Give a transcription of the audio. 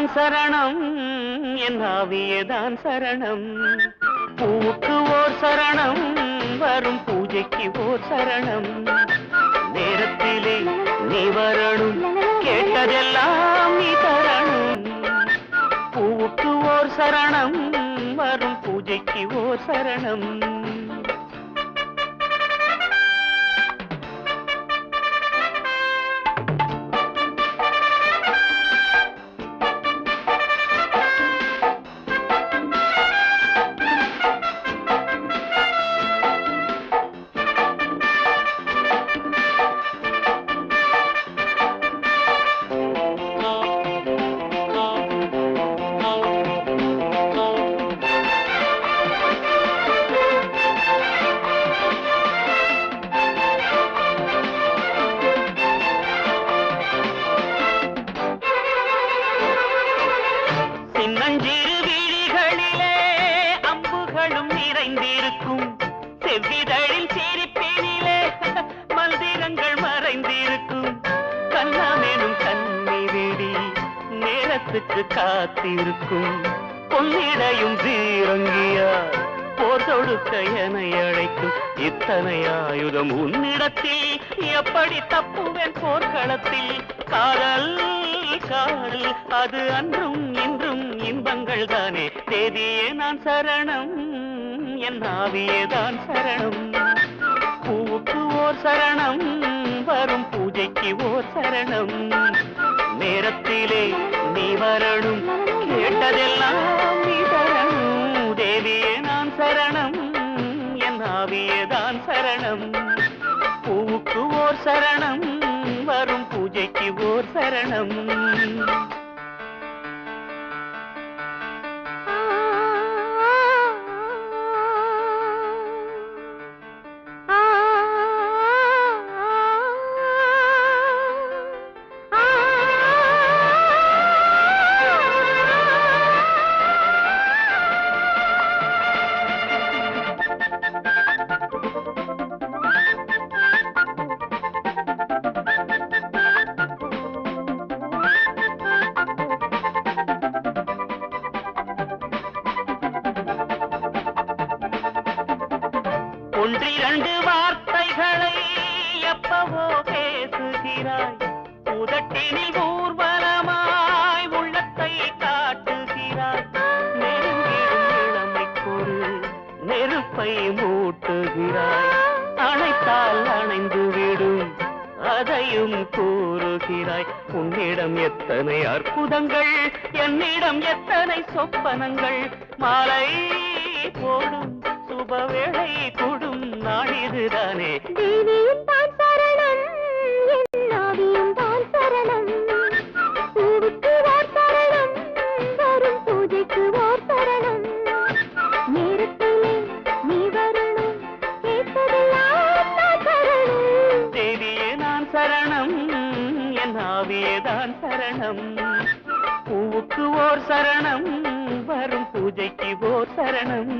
தான் சரணம், என் ஆவியேதான் சரணம். பூவுக்கு ஓர் சரணம், வரும் பூஜைக்கு ஓர் சரணம். நேரத்திலே நீ வரணும், கேட்டதெல்லாம் நீ தரணும். பூவுக்கு ஓர் சரணம், வரும் பூஜைக்கு ஓர் சரணம். சின்னஞ்சிறு விழிகளிலே அம்புகளும் நிறைந்திருக்கும், செவ்விதழில் சிரிப்பினிலே மந்திரங்கள் மறைந்திருக்கும். கண்ணாமெனும் கண்ணி விழி நேரத்துக்கு காத்திருக்கும், பொன்னிடையும் தீரங்கியா போர் தொடுக்க என அழைக்கும். இத்தனை ஆயுதம் உன்னிடத்தில் எப்படி தப்புவேன் போர்க்களத்தில்? காதல் காதல் அது அன்றும் இன்றும் இன்பங்கள் தானே. தேதியே நான் சரணம், என் ஆவியேதான் சரணம். பூவுக்கு ஓர் சரணம், வரும் பூஜைக்கு ஓர் சரணம். நேரத்திலே நீ வரணும், கேட்டதெல்லாம் நீ தரணும். தேவியே நான் சரணம், என் ஆவியேதான் சரணம். பூவுக்கு ஓர் சரணம், வரும் பூஜைக்கு ஓர் சரணம். ஒன்றிரண்டு வார்த்தைகளை எப்பவோ பேசுகிறாய், உதட்டினில் ஊர்வலமாய் உள்ளத்தை காட்டுகிறாய். நெருங்கிடும் இளமைக்கொரு நெருப்பை மூட்டுகிறாய், அணைத்தால் அணைந்து விடும் அதையும் கூறுகிறாய். உன்னிடம் எத்தனை அற்புதங்கள், என்னிடம் எத்தனை சொப்பனங்கள். மாலை போடும் சுபவேளை கூடும் நாளிதுதானே. தேவியும் தான் சரணம், என் ஆவியும் தான் சரணம். பூவுக்கு ஓர் சரணம், வரும் பூஜைக்கு ஓர் சரணம். நேரத்திலே நீ வரணும், கேட்டதெல்லாம் நான் தரணும். தேவியே நான் சரணம், என் ஆவியேதான் சரணம். பூவுக்கு ஓர் சரணம், வரும் பூஜைக்கு ஓர் சரணம்.